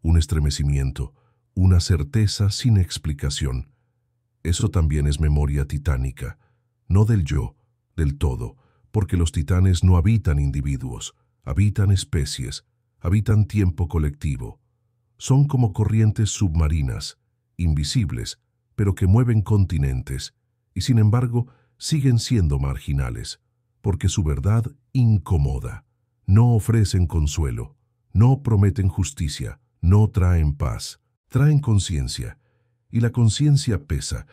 un estremecimiento, una certeza sin explicación. Eso también es memoria titánica, no del yo, del todo, porque los titanes no habitan individuos, habitan especies, habitan tiempo colectivo. Son como corrientes submarinas, invisibles, pero que mueven continentes, y sin embargo siguen siendo marginales, porque su verdad incomoda. No ofrecen consuelo, no prometen justicia, no traen paz, traen conciencia. Y la conciencia pesa.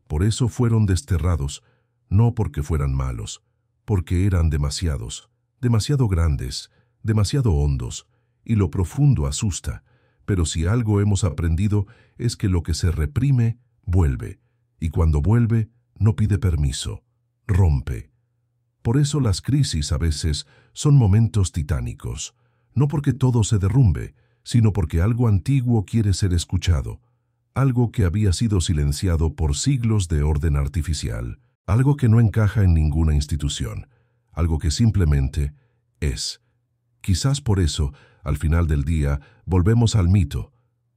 Por eso fueron desterrados, no porque fueran malos, porque eran demasiados, demasiado grandes, demasiado hondos, y lo profundo asusta. Pero si algo hemos aprendido es que lo que se reprime, vuelve, y cuando vuelve, no pide permiso, rompe. Por eso las crisis a veces son momentos titánicos, no porque todo se derrumbe, sino porque algo antiguo quiere ser escuchado, algo que había sido silenciado por siglos de orden artificial, algo que no encaja en ninguna institución, algo que simplemente es. Quizás por eso, al final del día, volvemos al mito,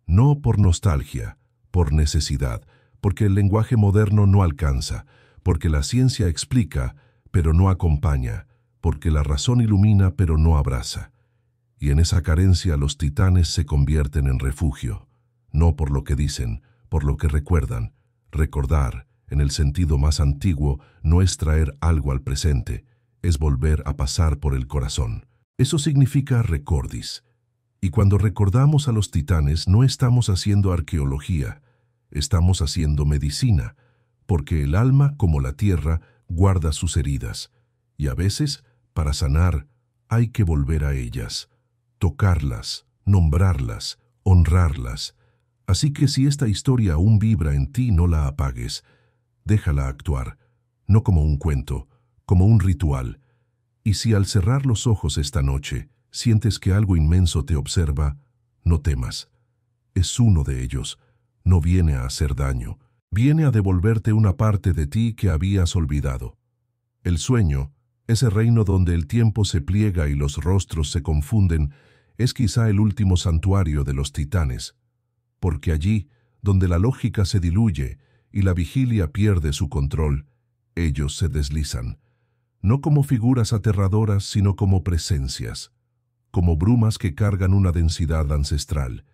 no por nostalgia, por necesidad, porque el lenguaje moderno no alcanza, porque la ciencia explica, pero no acompaña, porque la razón ilumina, pero no abraza. Y en esa carencia los titanes se convierten en refugio, no por lo que dicen, por lo que recuerdan. Recordar, en el sentido más antiguo, no es traer algo al presente, es volver a pasar por el corazón. Eso significa recordis. Y cuando recordamos a los titanes no estamos haciendo arqueología, estamos haciendo medicina, porque el alma, como la tierra, guarda sus heridas, y a veces, para sanar, hay que volver a ellas, tocarlas, nombrarlas, honrarlas. Así que si esta historia aún vibra en ti, no la apagues, déjala actuar, no como un cuento, como un ritual. Y si al cerrar los ojos esta noche sientes que algo inmenso te observa, no temas. Es uno de ellos, no viene a hacer daño, viene a devolverte una parte de ti que habías olvidado. El sueño, ese reino donde el tiempo se pliega y los rostros se confunden, es quizá el último santuario de los titanes, porque allí, donde la lógica se diluye y la vigilia pierde su control, ellos se deslizan, no como figuras aterradoras, sino como presencias, como brumas que cargan una densidad ancestral,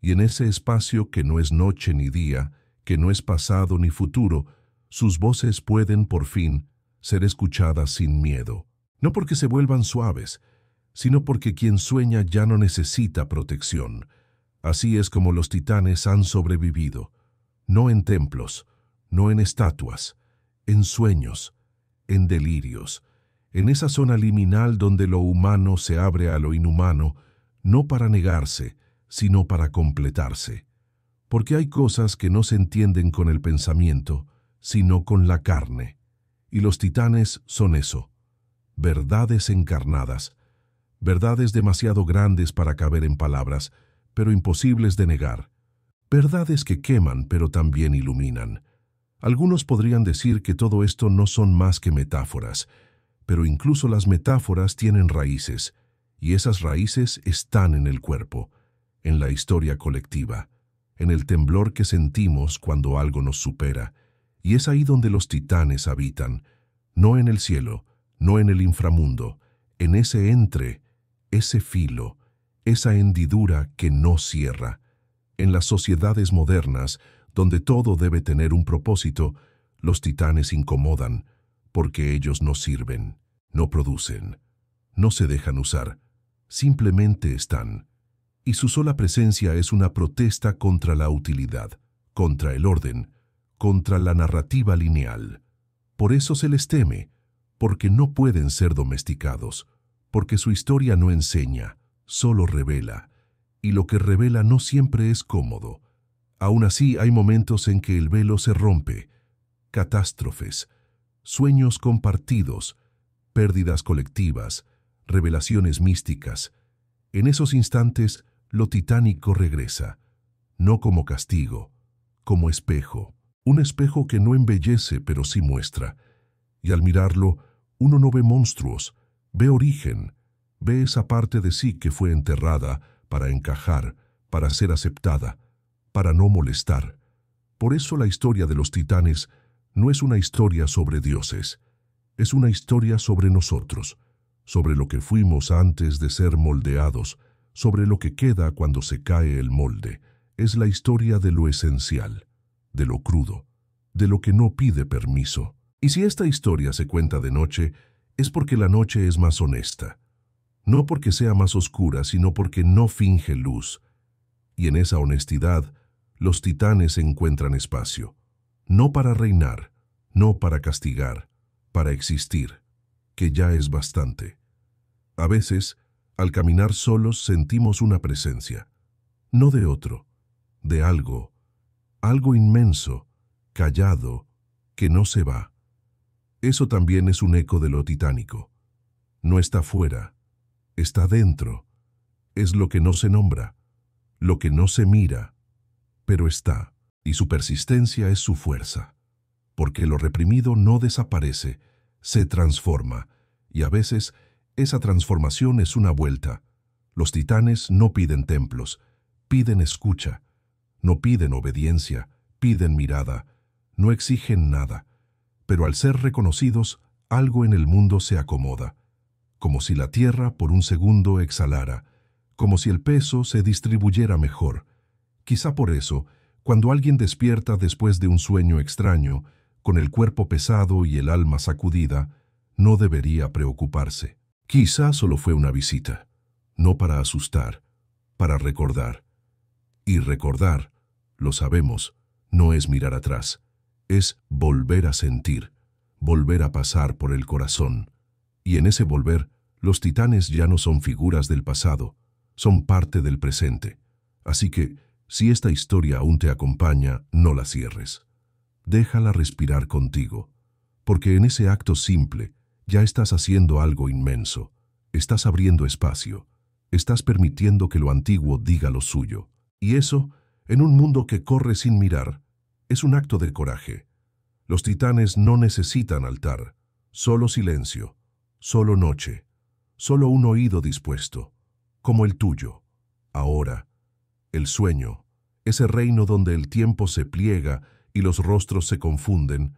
y en ese espacio que no es noche ni día, que no es pasado ni futuro, sus voces pueden, por fin, ser escuchadas sin miedo, no porque se vuelvan suaves, sino porque quien sueña ya no necesita protección. Así es como los titanes han sobrevivido, no en templos, no en estatuas, en sueños, en delirios, en esa zona liminal donde lo humano se abre a lo inhumano, no para negarse, sino para completarse. Porque hay cosas que no se entienden con el pensamiento, sino con la carne. Y los titanes son eso, verdades encarnadas, verdades demasiado grandes para caber en palabras, pero imposibles de negar, verdades que queman pero también iluminan. Algunos podrían decir que todo esto no son más que metáforas, pero incluso las metáforas tienen raíces, y esas raíces están en el cuerpo, en la historia colectiva, en el temblor que sentimos cuando algo nos supera, y es ahí donde los titanes habitan, no en el cielo, no en el inframundo, en ese entre, ese filo, esa hendidura que no cierra. En las sociedades modernas, donde todo debe tener un propósito, los titanes incomodan, porque ellos no sirven, no producen, no se dejan usar, simplemente están. Y su sola presencia es una protesta contra la utilidad, contra el orden, contra la narrativa lineal. Por eso se les teme, porque no pueden ser domesticados, porque su historia no enseña, solo revela, y lo que revela no siempre es cómodo. Aún así hay momentos en que el velo se rompe, catástrofes, sueños compartidos, pérdidas colectivas, revelaciones místicas. En esos instantes, lo titánico regresa, no como castigo, como espejo, un espejo que no embellece pero sí muestra. Y al mirarlo, uno no ve monstruos, ve origen, ve esa parte de sí que fue enterrada para encajar, para ser aceptada, para no molestar. Por eso la historia de los titanes no es una historia sobre dioses, es una historia sobre nosotros, sobre lo que fuimos antes de ser moldeados, sobre lo que queda cuando se cae el molde. Es la historia de lo esencial, de lo crudo, de lo que no pide permiso. Y si esta historia se cuenta de noche, es porque la noche es más honesta. No porque sea más oscura, sino porque no finge luz. Y en esa honestidad, los titanes encuentran espacio. No para reinar, no para castigar, para existir, que ya es bastante. A veces, al caminar solos sentimos una presencia, no de otro, de algo, algo inmenso, callado, que no se va. Eso también es un eco de lo titánico. No está fuera, está dentro. Es lo que no se nombra, lo que no se mira, pero está, y su persistencia es su fuerza. Porque lo reprimido no desaparece, se transforma, y a veces esa transformación es una vuelta. Los titanes no piden templos, piden escucha, no piden obediencia, piden mirada, no exigen nada, pero al ser reconocidos, algo en el mundo se acomoda, como si la tierra por un segundo exhalara, como si el peso se distribuyera mejor. Quizá por eso, cuando alguien despierta después de un sueño extraño, con el cuerpo pesado y el alma sacudida, no debería preocuparse. Quizá solo fue una visita, no para asustar, para recordar. Y recordar, lo sabemos, no es mirar atrás, es volver a sentir, volver a pasar por el corazón. Y en ese volver, los titanes ya no son figuras del pasado, son parte del presente. Así que, si esta historia aún te acompaña, no la cierres. Déjala respirar contigo, porque en ese acto simple ya estás haciendo algo inmenso, estás abriendo espacio, estás permitiendo que lo antiguo diga lo suyo. Y eso, en un mundo que corre sin mirar, es un acto de coraje. Los titanes no necesitan altar, solo silencio, solo noche, solo un oído dispuesto, como el tuyo. Ahora, el sueño, ese reino donde el tiempo se pliega y los rostros se confunden,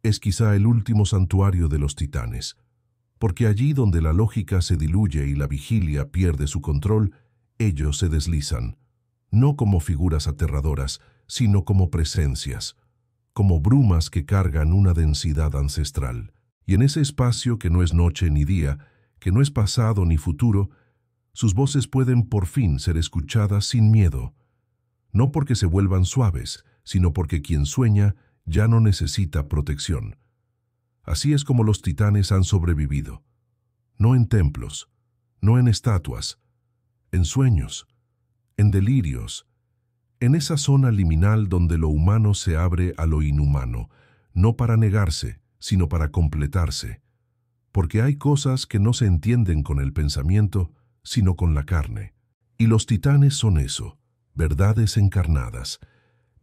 es quizá el último santuario de los titanes, porque allí donde la lógica se diluye y la vigilia pierde su control, ellos se deslizan, no como figuras aterradoras, sino como presencias, como brumas que cargan una densidad ancestral. Y en ese espacio que no es noche ni día, que no es pasado ni futuro, sus voces pueden por fin ser escuchadas sin miedo, no porque se vuelvan suaves, sino porque quien sueña ya no necesita protección. Así es como los titanes han sobrevivido, no en templos, no en estatuas, en sueños, en delirios, en esa zona liminal donde lo humano se abre a lo inhumano, no para negarse, sino para completarse, porque hay cosas que no se entienden con el pensamiento, sino con la carne. Y los titanes son eso, verdades encarnadas,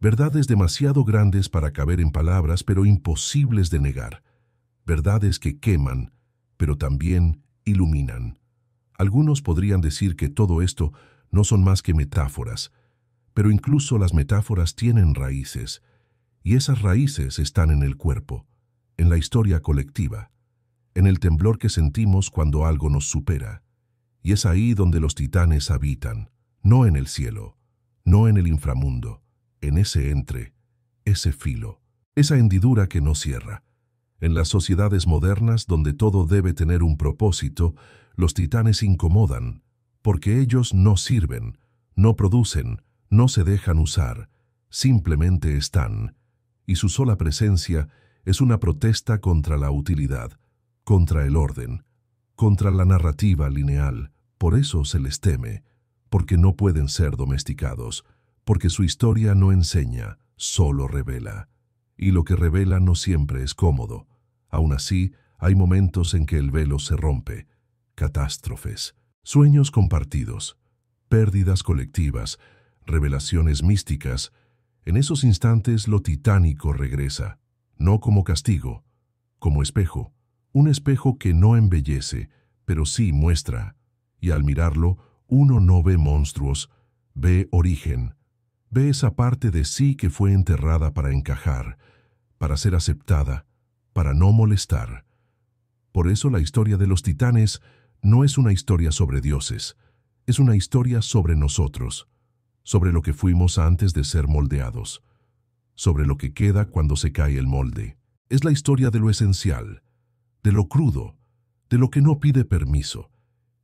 verdades demasiado grandes para caber en palabras, pero imposibles de negar, verdades que queman, pero también iluminan. Algunos podrían decir que todo esto no son más que metáforas, pero incluso las metáforas tienen raíces, y esas raíces están en el cuerpo, en la historia colectiva, en el temblor que sentimos cuando algo nos supera. Y es ahí donde los titanes habitan, no en el cielo, no en el inframundo, en ese entre, ese filo, esa hendidura que no cierra. En las sociedades modernas donde todo debe tener un propósito, los titanes incomodan, porque ellos no sirven, no producen, no se dejan usar, simplemente están, y su sola presencia es una protesta contra la utilidad, contra el orden, contra la narrativa lineal. Por eso se les teme, porque no pueden ser domesticados, porque su historia no enseña, solo revela. Y lo que revela no siempre es cómodo. Aún así, hay momentos en que el velo se rompe, catástrofes, sueños compartidos, pérdidas colectivas, revelaciones místicas. En esos instantes lo titánico regresa, no como castigo, como espejo, un espejo que no embellece, pero sí muestra. Y al mirarlo, uno no ve monstruos, ve origen, ve esa parte de sí que fue enterrada para encajar, para ser aceptada, para no molestar. Por eso la historia de los titanes no es una historia sobre dioses, es una historia sobre nosotros, sobre lo que fuimos antes de ser moldeados, sobre lo que queda cuando se cae el molde. Es la historia de lo esencial, de lo crudo, de lo que no pide permiso.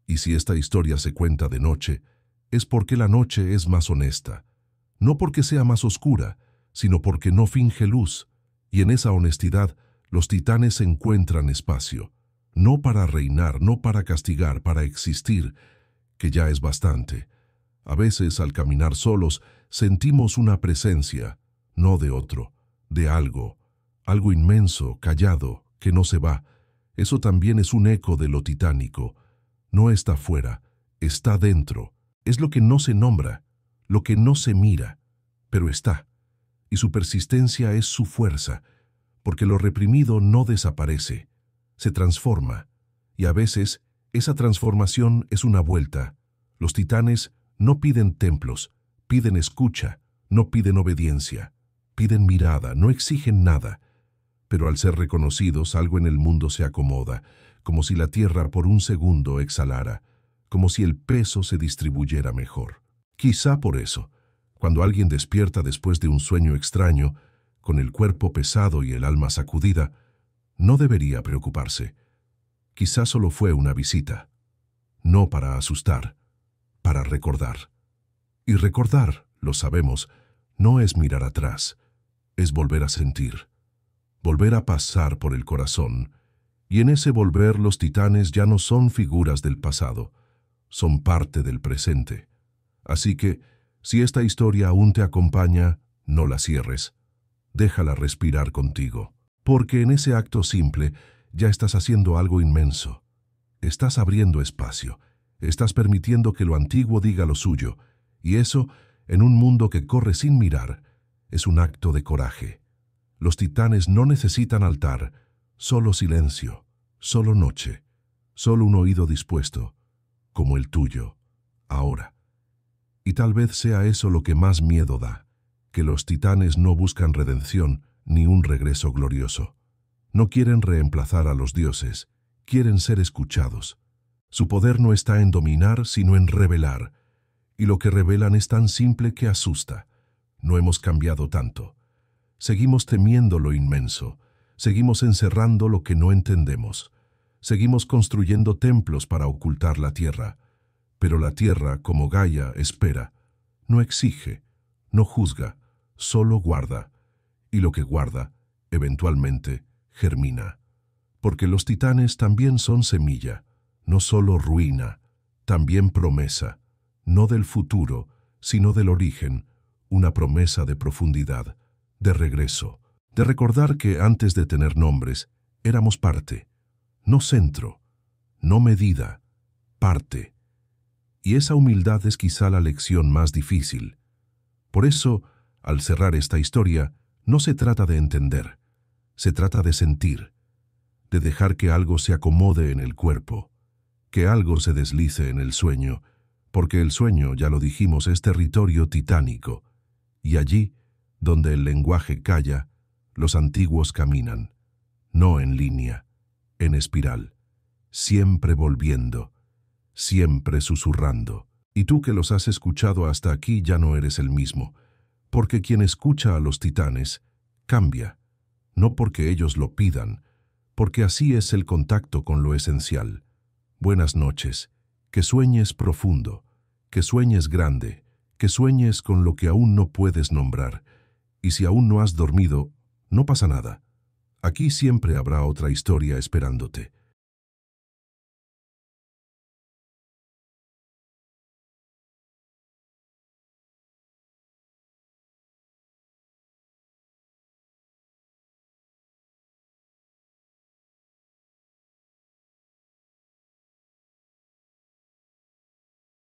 Y si esta historia se cuenta de noche, es porque la noche es más honesta. No porque sea más oscura, sino porque no finge luz. Y en esa honestidad, los titanes encuentran espacio. No para reinar, no para castigar, para existir, que ya es bastante. A veces, al caminar solos, sentimos una presencia, no de otro, de algo inmenso, callado, que no se va. Eso también es un eco de lo titánico. No está fuera, está dentro. Es lo que no se nombra, lo que no se mira, pero está. Y su persistencia es su fuerza, porque lo reprimido no desaparece, se transforma. Y a veces, esa transformación es una vuelta. Los titanes no piden templos, piden escucha, no piden obediencia, piden mirada, no exigen nada. Pero al ser reconocidos, algo en el mundo se acomoda, como si la tierra por un segundo exhalara, como si el peso se distribuyera mejor. Quizá por eso, cuando alguien despierta después de un sueño extraño, con el cuerpo pesado y el alma sacudida, no debería preocuparse. Quizá solo fue una visita, no para asustar, para recordar. Y recordar, lo sabemos, no es mirar atrás, es volver a sentir, volver a pasar por el corazón. Y en ese volver los titanes ya no son figuras del pasado, son parte del presente. Así que, si esta historia aún te acompaña, no la cierres. Déjala respirar contigo, porque en ese acto simple ya estás haciendo algo inmenso. Estás abriendo espacio, estás permitiendo que lo antiguo diga lo suyo, y eso, en un mundo que corre sin mirar, es un acto de coraje. Los titanes no necesitan altar, solo silencio, solo noche, solo un oído dispuesto, como el tuyo, ahora. Y tal vez sea eso lo que más miedo da, que los titanes no buscan redención ni un regreso glorioso. No quieren reemplazar a los dioses, quieren ser escuchados. Su poder no está en dominar, sino en revelar, y lo que revelan es tan simple que asusta. No hemos cambiado tanto. Seguimos temiendo lo inmenso, seguimos encerrando lo que no entendemos, seguimos construyendo templos para ocultar la tierra, pero la tierra, como Gaia, espera, no exige, no juzga, solo guarda, y lo que guarda, eventualmente, germina. Porque los titanes también son semilla, no solo ruina, también promesa, no del futuro, sino del origen, una promesa de profundidad, de regreso, de recordar que antes de tener nombres, éramos parte, no centro, no medida, parte. Y esa humildad es quizá la lección más difícil. Por eso, al cerrar esta historia, no se trata de entender, se trata de sentir, de dejar que algo se acomode en el cuerpo, que algo se deslice en el sueño, porque el sueño, ya lo dijimos, es territorio titánico, y allí, donde el lenguaje calla, los antiguos caminan, no en línea, en espiral, siempre volviendo, siempre susurrando. Y tú que los has escuchado hasta aquí ya no eres el mismo, porque quien escucha a los titanes cambia, no porque ellos lo pidan, porque así es el contacto con lo esencial. Buenas noches, que sueñes profundo, que sueñes grande, que sueñes con lo que aún no puedes nombrar. Y si aún no has dormido, no pasa nada. Aquí siempre habrá otra historia esperándote.